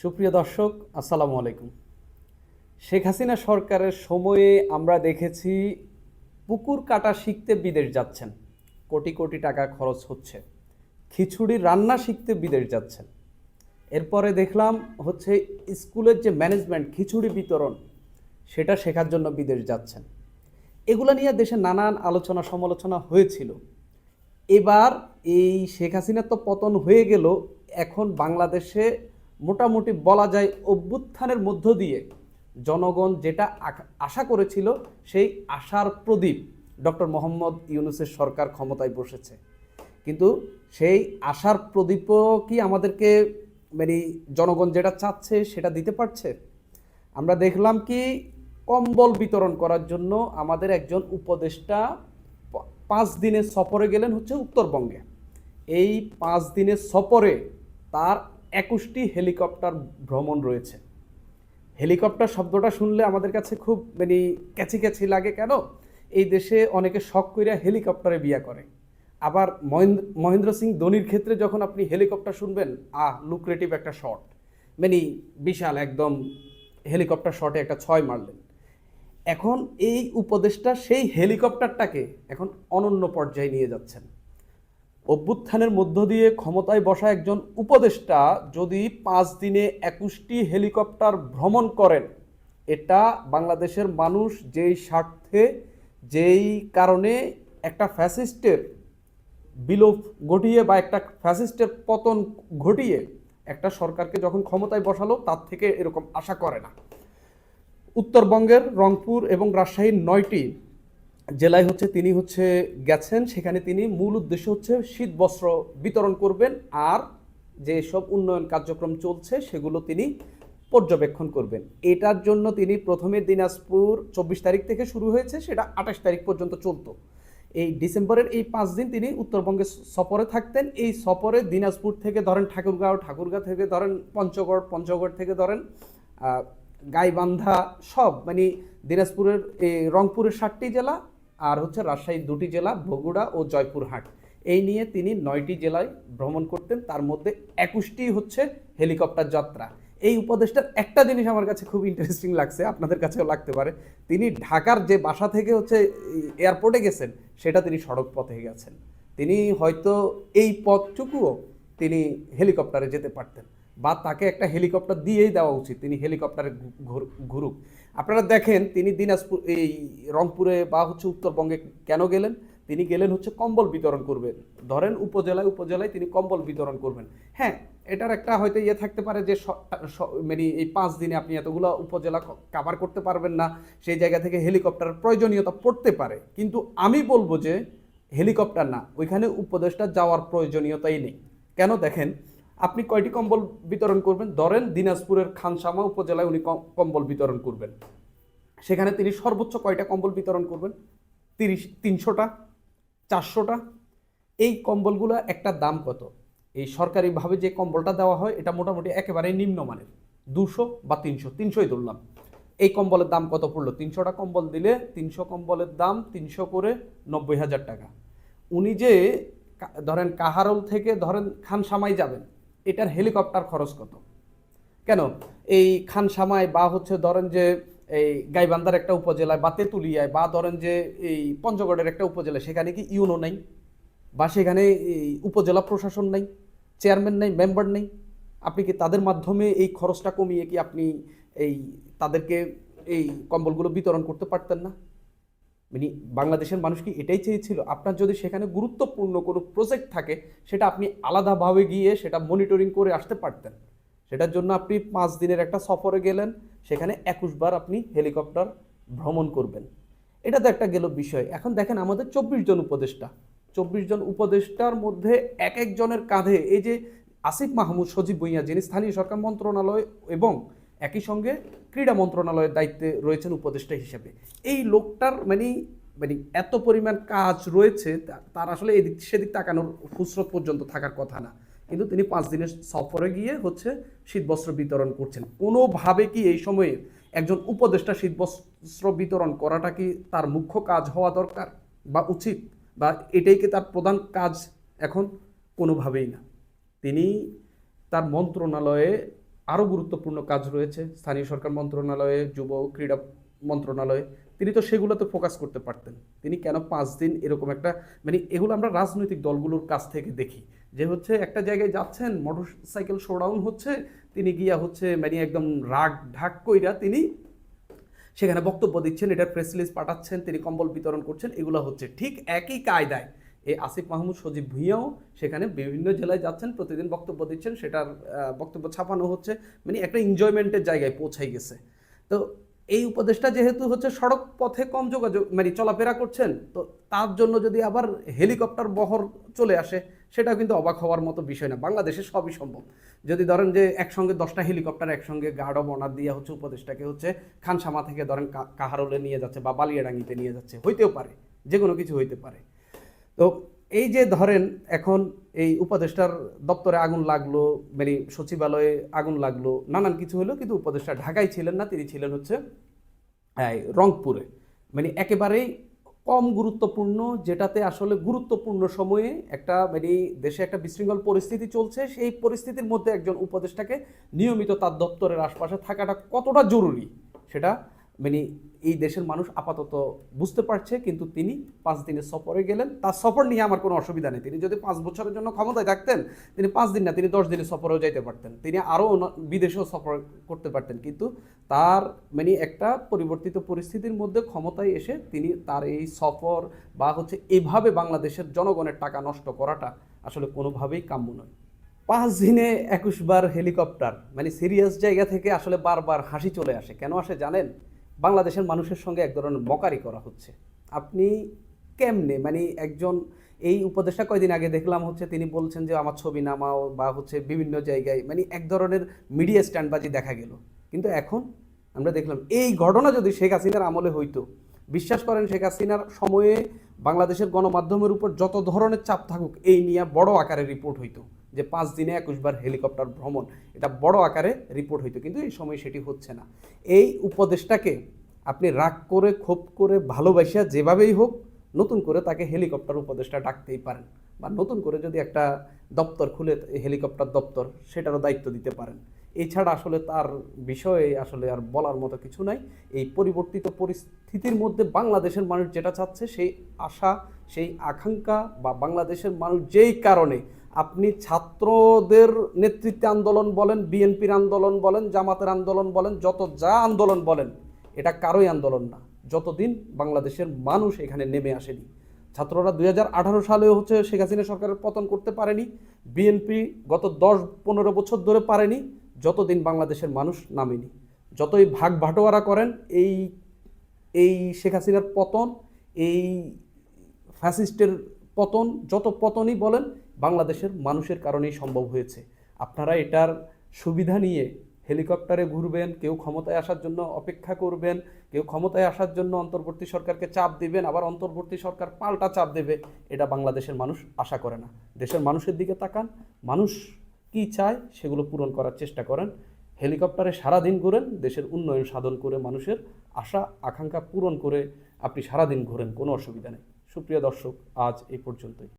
সুপ্রিয় দর্শক, আসসালামু আলাইকুম। শেখ হাসিনা সরকারের সময়ে আমরা দেখেছি পুকুর কাটা শিখতে বিদেশ যাচ্ছেন, কোটি কোটি টাকা খরচ হচ্ছে। খিচুড়ি রান্না শিখতে বিদেশ যাচ্ছেন। এরপরে দেখলাম হচ্ছে স্কুলের যে ম্যানেজমেন্ট, খিচুড়ি বিতরণ, সেটা শেখার জন্য বিদেশ যাচ্ছেন। এগুলো নিয়ে দেশে নানান আলোচনা সমালোচনা হয়েছিল। এবার এই শেখ হাসিনার তো পতন হয়ে গেল, এখন বাংলাদেশে মোটামুটি বলা যায় অভ্যুত্থানের মধ্য দিয়ে জনগণ যেটা আশা করেছিল সেই আশার প্রদীপ ডক্টর মোহাম্মদ ইউনূসের সরকার ক্ষমতায় বসেছে। কিন্তু সেই আশার প্রদীপও কি আমাদেরকে মানে জনগণ যেটা চাচ্ছে সেটা দিতে পারছে? আমরা দেখলাম কি কম্বল বিতরণ করার জন্য আমাদের একজন উপদেষ্টা 5 দিনের সফরে গেলেন হচ্ছে উত্তরবঙ্গে। এই 5 দিনের সফরে তার 21টি হেলিকপ্টার ভ্রমণ রয়েছে। হেলিকপ্টার শব্দটা শুনলে আমাদের কাছে খুব মানে ক্যাচি ক্যাচি লাগে কেন? এই দেশে অনেকে শখ কইরা হেলিকপ্টারে বিয়া করে। আবার মহেন্দ্র সিং ধোনির ক্ষেত্রে যখন আপনি হেলিকপ্টার শুনবেন, লুক্রেটিভ একটা শট, মানে বিশাল একদম হেলিকপ্টার শটে একটা 6 মারলেন। এখন এই উপদেষ্টা সেই হেলিকপ্টারটাকে এখন অনন্য পর্যায়ে নিয়ে যাচ্ছেন। অভ্যুত্থানের মধ্য দিয়ে ক্ষমতায় বসা একজন উপদেষ্টা যদি 5 দিনে 21টি হেলিকপ্টার ভ্রমণ করেন, এটা বাংলাদেশের মানুষ যেই স্বার্থে, যেই কারণে একটা ফ্যাসিস্টের বিলোপ ঘটিয়ে বা একটা ফ্যাসিস্টের পতন ঘটিয়ে একটা সরকারকে যখন ক্ষমতায় বসালো, তার থেকে এরকম আশা করে না। উত্তরবঙ্গের রংপুর এবং রাজশাহীর 9টি জেলায় তিনি গেছেন। সেখানে তিনি মূল উদ্দেশ্য হচ্ছে শীত বস্ত্র বিতরণ করবেন, আর যে সব উন্নয়ন কার্যক্রম চলছে সেগুলো তিনি পর্যবেক্ষণ করবেন। এটার জন্য তিনি প্রথমে দিনাজপুর 24 তারিখ থেকে শুরু হয়েছে, সেটা 28 তারিখ পর্যন্ত চলতো। এই ডিসেম্বরের এই 5 দিন তিনি উত্তরবঙ্গে সফরে থাকতেন। এই সফরে দিনাজপুর থেকে ধরেন ঠাকুরগাঁও, ঠাকুরগাঁও থেকে ধরেন পঞ্চগড়, পঞ্চগড় থেকে ধরেন গাইবান্ধা, সব মানে দিনাজপুরের রংপুরের 7টি জেলা, আর রাজশাহীর 2টি জেলা বগুড়া ও জয়পুরহাট, এই নিয়ে তিনি 9টি জেলায় ভ্রমণ করতেন। তার মধ্যে 21টি হেলিকপ্টার যাত্রা। এই উপদেশটার একটা জিনিস আমার কাছে খুব ইন্টারেস্টিং লাগছে, আপনাদের কাছেও লাগতে পারে। তিনি ঢাকার যে বাসা থেকে এয়ারপোর্টে গেছেন, সেটা তিনি সড়ক পথে গেছেন। তিনি হয়তো এই পথটুকুও তিনি হেলিকপ্টারে যেতে পারতেন, বা তাকে একটা হেলিকপ্টার দিয়েই দেওয়া উচিত, তিনি হেলিকপ্টারে ঘুরুক। আপনারা দেখেন তিনি দিনাজপুর এই রংপুরে বা উত্তরবঙ্গে কেন গেলেন? তিনি গেলেন কম্বল বিতরণ করবেন। ধরেন উপজেলায় উপজেলায় তিনি কম্বল বিতরণ করবেন। হ্যাঁ, এটার একটা হয়তো থাকতে পারে যে মানে এই 5 দিনে আপনি এতগুলো উপজেলা কাভার করতে পারবেন না, সেই জায়গা থেকে হেলিকপ্টারের প্রয়োজনীয়তা পড়তে পারে। কিন্তু আমি বলবো যে হেলিকপ্টার না, ওইখানে উপদেষ্টা যাওয়ার প্রয়োজনীয়তাই নেই। কেন? দেখেন, আপনি কয়টি কম্বল বিতরণ করবেন? ধরেন দিনাজপুরের খানসামা উপজেলায় উনি কম্বল বিতরণ করবেন। সেখানে তিনি সর্বোচ্চ কয়টা কম্বল বিতরণ করবেন? 300টা, 400টা। এই কম্বলগুলো একটা দাম কত? এই সরকারিভাবে যে কম্বলটা দেওয়া হয় এটা মোটামুটি একেবারে নিম্নমানের, 200 বা 300ই ধরলাম। এই কম্বলের দাম কত পড়লো? 300টা কম্বল দিলে 300 কম্বলের দাম 300 করে 90,000 টাকা। উনি যে ধরেন কাহারোল থেকে ধরেন খানসামাই যাবেন, এটার হেলিকপ্টার খরচ কত? কেন এই খানসামায় বা ধরেন যে এই গাইবান্ধার একটা উপজেলায় বা তেঁতুলিয়ায় বা ধরেন যে এই পঞ্চগড়ের একটা উপজেলায়, সেখানে কি ইউনো নাই? বা সেখানে এই উপজেলা প্রশাসন নাই, চেয়ারম্যান নাই, মেম্বার নেই? আপনি কি তাদের মাধ্যমে এই খরচটা কমিয়ে কি আপনি এই তাদেরকে এই কম্বলগুলো বিতরণ করতে পারতেন না? মানে বাংলাদেশের মানুষ কি এটাই চেয়েছিল? আপনার যদি সেখানে গুরুত্বপূর্ণ কোনো প্রজেক্ট থাকে, সেটা আপনি আলাদাভাবে গিয়ে সেটা মনিটরিং করে আসতে পারতেন। সেটার জন্য আপনি 5 দিনের একটা সফরে গেলেন, সেখানে 21 বার আপনি হেলিকপ্টার ভ্রমণ করবেন। এটা তো একটা গেল বিষয়। এখন দেখেন আমাদের 24 জন উপদেষ্টা, 24 জন উপদেষ্টার মধ্যে এক একজনের কাঁধে এই যে আসিফ মাহমুদ সজীব ভুঁইয়া, যিনি স্থানীয় সরকার মন্ত্রণালয় এবং একই সঙ্গে ক্রীড়া মন্ত্রণালয়ের দায়িত্বে রয়েছেন উপদেষ্টা হিসেবে, এই লোকটার মানে মানে এত পরিমাণ কাজ রয়েছে, তার আসলে এদিক সেদিক তাকানোর ফুসরত পর্যন্ত থাকার কথা না। কিন্তু তিনি 5 দিনের সফরে গিয়ে শীতবস্ত্র বিতরণ করছেন। কোনোভাবে কি এই সময়ে একজন উপদেষ্টা শীতবস্ত্র বিতরণ করাটা কি তার মুখ্য কাজ হওয়া দরকার বা উচিত, বা এটাই কি তার প্রধান কাজ? এখন কোনোভাবেই না। তিনি তার মন্ত্রণালয়ে আরও গুরুত্বপূর্ণ কাজ রয়েছে স্থানীয় সরকার মন্ত্রণালয়ে, যুব ও ক্রীড়া মন্ত্রণালয়ে, তিনি তো সেগুলোতে ফোকাস করতে পারতেন। তিনি কেন 5 দিন এরকম একটা, মানে এগুলো আমরা রাজনৈতিক দলগুলোর কাছ থেকে দেখি যে হচ্ছে একটা জায়গায় যাচ্ছেন, মোটর সাইকেল শোডাউন হচ্ছে, তিনি গিয়া হচ্ছে মানে একদম রাগ ঢাক কইরা তিনি সেখানে বক্তব্য দিচ্ছেন, এটার প্রেস রিলিজ পাঠাচ্ছেন, তিনি কম্বল বিতরণ করছেন, এগুলো হচ্ছে ঠিক একই কায়দায় এই আসিফ মাহমুদ সজীব ভুঁইয়াও সেখানে বিভিন্ন জেলায় যাচ্ছেন, প্রতিদিন বক্তব্য দিচ্ছেন, সেটার বক্তব্য ছাপানো হচ্ছে, মানে একটা এনজয়মেন্টের জায়গায় পৌঁছাই গেছে। তো এই উপদেশটা যেহেতু হচ্ছে সড়ক পথে কম যোগাযোগ মানে চলাফেরা করছেন, তো তার জন্য যদি আবার হেলিকপ্টার বহর চলে আসে, সেটাও কিন্তু অবাক হওয়ার মতো বিষয় না। বাংলাদেশে সবই সম্ভব। যদি ধরেন যে একসঙ্গে 10টা হেলিকপ্টার একসঙ্গে গার্ড অব অনার দিয়ে হচ্ছে উপদেশটাকে হচ্ছে খানসামা থেকে ধরেন কাহারোলে নিয়ে যাচ্ছে বা বালিয়াডাঙ্গিতে নিয়ে যাচ্ছে, হইতেও পারে, যে কোনো কিছু হইতে পারে। তো এই যে ধরেন এখন এই উপদেষ্টার দপ্তরে আগুন লাগলো, মানে সচিবালয়ে আগুন লাগলো, নানান কিছু হলো, কিন্তু উপদেষ্টা ঢাকায় ছিলেন না, তিনি ছিলেন হচ্ছে রংপুরে, মানে একেবারেই কম গুরুত্বপূর্ণ, যেটাতে আসলে গুরুত্বপূর্ণ সময়ে একটা মানে দেশে একটা বিশৃঙ্খল পরিস্থিতি চলছে, সেই পরিস্থিতির মধ্যে একজন উপদেষ্টাকে নিয়মিত তার দপ্তরের আশপাশে থাকাটা কতটা জরুরি সেটা মানে এই দেশের মানুষ আপাতত বুঝতে পারছে। কিন্তু তিনি 5 দিনের সফরে গেলেন, তার সফর নিয়ে আমার কোনো অসুবিধা নেই। তিনি যদি 5 বছরের জন্য ক্ষমতায় থাকতেন, তিনি 5 দিন না, তিনি 10 দিনের সফরেও যাইতে পারতেন, তিনি আরও বিদেশেও সফর করতে পারতেন। কিন্তু তার মানে একটা পরিবর্তিত পরিস্থিতির মধ্যে ক্ষমতায় এসে তিনি তার এই সফর বা হচ্ছে এইভাবে বাংলাদেশের জনগণের টাকা নষ্ট করাটা আসলে কোনোভাবেই কাম্য নয়। 5 দিনে 21 বার হেলিকপ্টার, মানে সিরিয়াস জায়গা থেকে আসলে বারবার হাসি চলে আসে। কেন আসে জানেন? বাংলাদেশের মানুষের সঙ্গে এক ধরনের মকারি করা হচ্ছে। আপনি কেমনে মানে একজন এই উপদেষ্টা কয়দিন আগে দেখলাম হচ্ছে তিনি বলছেন যে আমার ছবি নামাও বা হচ্ছে বিভিন্ন জায়গায় মানে এক ধরনের মিডিয়া স্ট্যান্ডবাজি দেখা গেল। কিন্তু এখন আমরা দেখলাম এই ঘটনা যদি শেখ হাসিনার আমলে হইতো, বিশ্বাস করেন শেখ হাসিনার সময়ে বাংলাদেশের গণমাধ্যমের উপর যত ধরনের চাপ থাকুক, এই নিয়ে বড় আকারে রিপোর্ট হইতো যে 5 দিনে 21 বার হেলিকপ্টার ভ্রমণ, এটা বড় আকারে রিপোর্ট হইতো। কিন্তু এই সময় সেটি হচ্ছে না। এই উপদেশটাকে আপনি রাগ করে, ক্ষোভ করে, ভালোবাসা যেভাবেই হোক নতুন করে তাকে হেলিকপ্টার উপদেশটা ডাকতেই পারেন, বা নতুন করে যদি একটা দপ্তর খুলে হেলিকপ্টার দপ্তর, সেটারও দায়িত্ব দিতে পারেন। এছাড়া আসলে তার বিষয়ে আসলে আর বলার মতো কিছু নাই। এই পরিবর্তিত পরিস্থিতির মধ্যে বাংলাদেশের মানুষ যেটা চাচ্ছে, সেই আশা, সেই আকাঙ্ক্ষা, বা বাংলাদেশের মানুষ যেই কারণে আপনি ছাত্রদের নেতৃত্বে আন্দোলন বলেন, বিএনপির আন্দোলন বলেন, জামাতের আন্দোলন বলেন, যত যা আন্দোলন বলেন, এটা কারোই আন্দোলন না যতদিন বাংলাদেশের মানুষ এখানে নেমে আসেনি। ছাত্ররা 2018 সালেও হচ্ছে শেখ হাসিনা সরকারের পতন করতে পারেনি, বিএনপি গত 10-15 বছর ধরে পারেনি যতদিন বাংলাদেশের মানুষ নামেনি। যতই ভাগ বাটোয়ারা করেন, এই এই শেখ হাসিনার পতন, এই ফ্যাসিস্টের পতন, যত পতনই বলেন, বাংলাদেশের মানুষের কারণেই সম্ভব হয়েছে। আপনারা এটার সুবিধা নিয়ে হেলিকপ্টারে ঘুরবেন, কেউ ক্ষমতায় আসার জন্য অপেক্ষা করবেন, কেউ ক্ষমতায় আসার জন্য অন্তর্বর্তী সরকারকে চাপ দিবেন, আবার অন্তর্বর্তী সরকার পাল্টা চাপ দেবে, এটা বাংলাদেশের মানুষ আশা করে না। দেশের মানুষের দিকে তাকান, মানুষ কি চায় সেগুলো পূরণ করার চেষ্টা করেন। হেলিকপ্টারে সারাদিন ঘুরেন, দেশের উন্নয়ন সাধন করে, মানুষের আশা আকাঙ্ক্ষা পূরণ করে আপনি সারাদিন ঘুরেন, কোনো অসুবিধা নেই। সুপ্রিয় দর্শক, আজ এই পর্যন্তই।